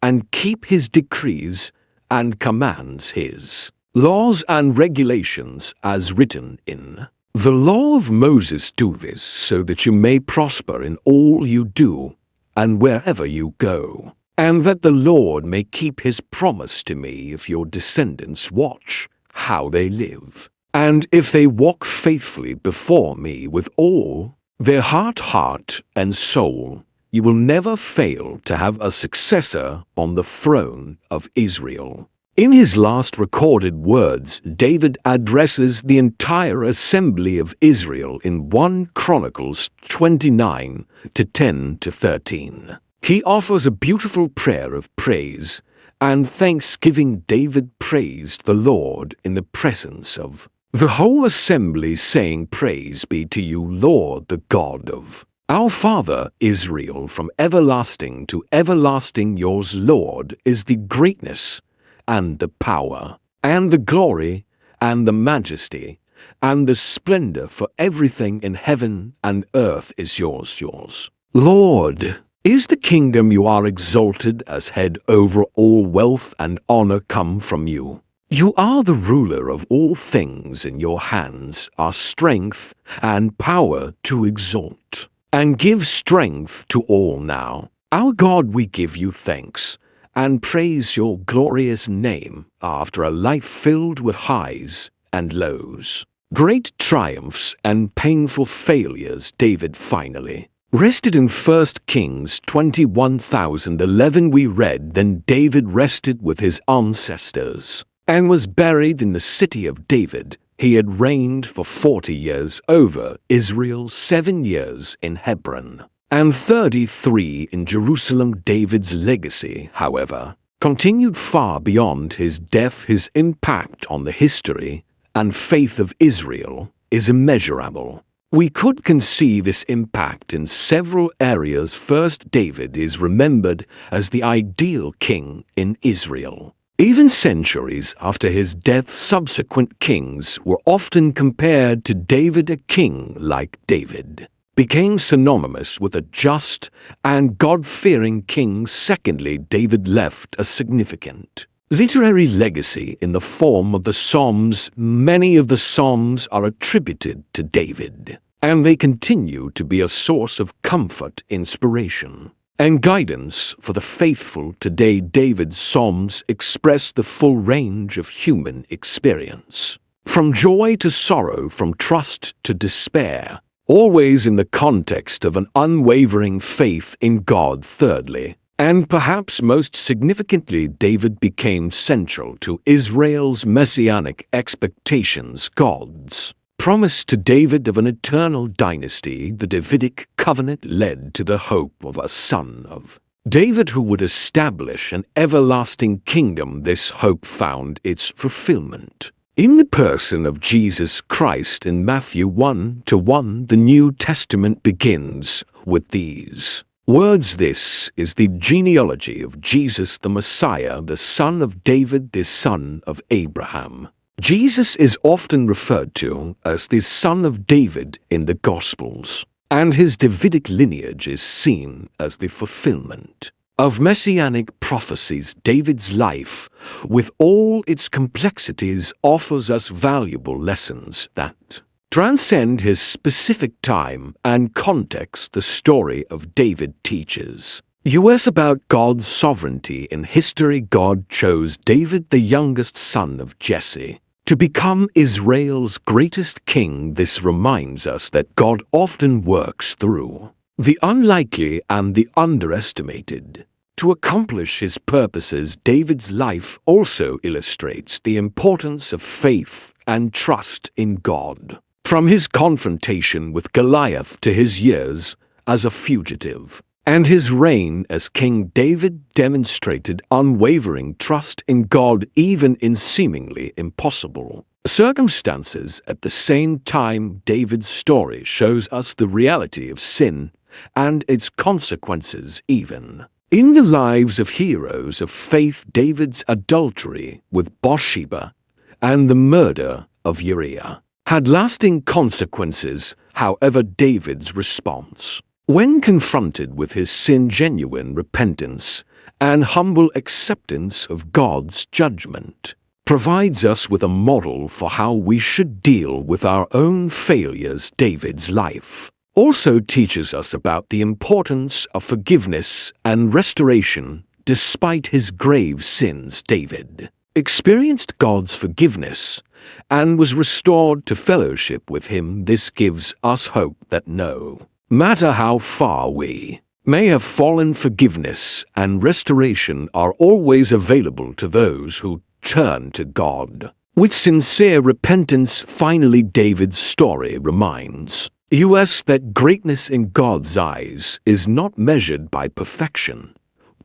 and keep his decrees, and commands his laws and regulations as written in the law of Moses. Do this so that you may prosper in all you do and wherever you go, and that the Lord may keep his promise to me if your descendants watch how they live, and if they walk faithfully before me with all their heart and soul. You will never fail to have a successor on the throne of Israel." In his last recorded words, David addresses the entire assembly of Israel in 1 Chronicles 29:10-13. He offers a beautiful prayer of praise and thanksgiving. David praised the Lord in the presence of the whole assembly, saying, "Praise be to you, Lord, the God of our father Israel, from everlasting to everlasting. Yours, Lord, is the greatness and the power and the glory and the majesty and the splendor, for everything in heaven and earth is yours. Lord, is the kingdom. You are exalted as head over all. Wealth and honor come from you. You are the ruler of all things. In your hands are strength and power to exalt and give strength to all. Now, our God, we give you thanks and praise your glorious name after a life filled with highs and lows, great triumphs and painful failures." David finally rested in 1 Kings 21:11. We read, "Then David rested with his ancestors and was buried in the city of David. He had reigned for 40 years over Israel, 7 years in Hebron, and 33 in Jerusalem." David's legacy, however, continued far beyond his death. His impact on the history and faith of Israel is immeasurable. We can see this impact in several areas. First, David is remembered as the ideal king in Israel. Even centuries after his death, subsequent kings were often compared to David. A king like David became synonymous with a just and God-fearing king. Secondly, David left a significant literary legacy in the form of the Psalms. Many of the Psalms are attributed to David, and they continue to be a source of comfort, inspiration, and guidance for the faithful today. David's Psalms express the full range of human experience, From joy to sorrow, from trust to despair, always in the context of an unwavering faith in God. Thirdly, and perhaps most significantly, David became central to Israel's messianic expectations. God's promise to David of an eternal dynasty, the Davidic covenant, led to the hope of a son of David who would establish an everlasting kingdom. This hope found its fulfillment in the person of Jesus Christ. In Matthew 1:1, the New Testament begins with these words: "This is the genealogy of Jesus the Messiah, the son of David, the son of Abraham." Jesus is often referred to as the son of David in the Gospels, and his Davidic lineage is seen as the fulfillment of messianic prophecies. David's life, with all its complexities, offers us valuable lessons that transcend his specific time and context. The story of David teaches us about God's sovereignty in history. God chose David, the youngest son of Jesse, to become Israel's greatest king. This reminds us that God often works through the unlikely and the underestimated to accomplish his purposes. David's life also illustrates the importance of faith and trust in God. From his confrontation with Goliath to his years as a fugitive and his reign as king, David demonstrated unwavering trust in God even in seemingly impossible circumstances. At the same time, David's story shows us the reality of sin and its consequences even in the lives of heroes of faith. David's adultery with Bathsheba and the murder of Uriah had lasting consequences. However, David's response, when confronted with his sin, genuine repentance and humble acceptance of God's judgment, provides us with a model for how we should deal with our own failures. David's life also teaches us about the importance of forgiveness and restoration. Despite his grave sins, David experienced God's forgiveness and was restored to fellowship with him. This gives us hope that no matter how far we may have fallen, forgiveness and restoration are always available to those who turn to God with sincere repentance. Finally, David's story reminds us that greatness in God's eyes is not measured by perfection,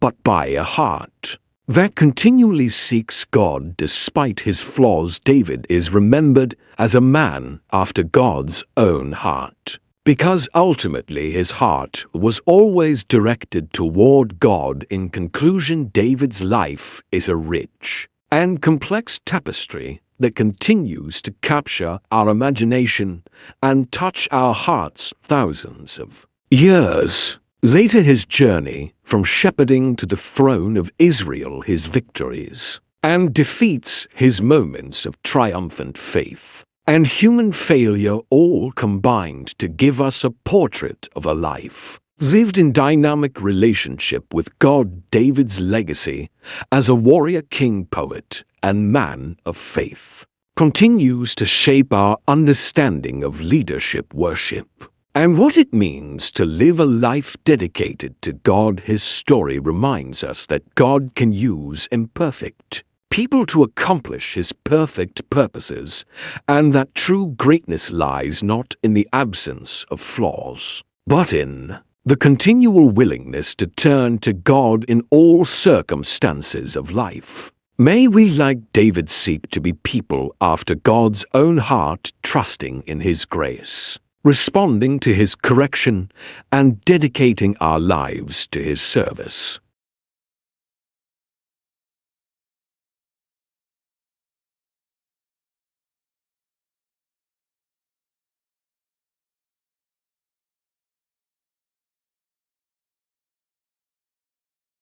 but by a heart that continually seeks God despite his flaws. David is remembered as a man after God's own heart, because ultimately his heart was always directed toward God. In conclusion, David's life is a rich and complex tapestry that continues to capture our imagination and touch our hearts thousands of years later. His journey from shepherding to the throne of Israel, his victories and defeats, his moments of triumphant faith and human failure, all combined to give us a portrait of a life lived in dynamic relationship with God. David's legacy as a warrior, king, poet, and man of faith continues to shape our understanding of leadership, worship, and what it means to live a life dedicated to God. His story reminds us that God can use imperfect people to accomplish his perfect purposes, and that true greatness lies not in the absence of flaws, but in the continual willingness to turn to God in all circumstances of life. May we, like David, seek to be people after God's own heart, trusting in his grace, responding to his correction, and dedicating our lives to his service.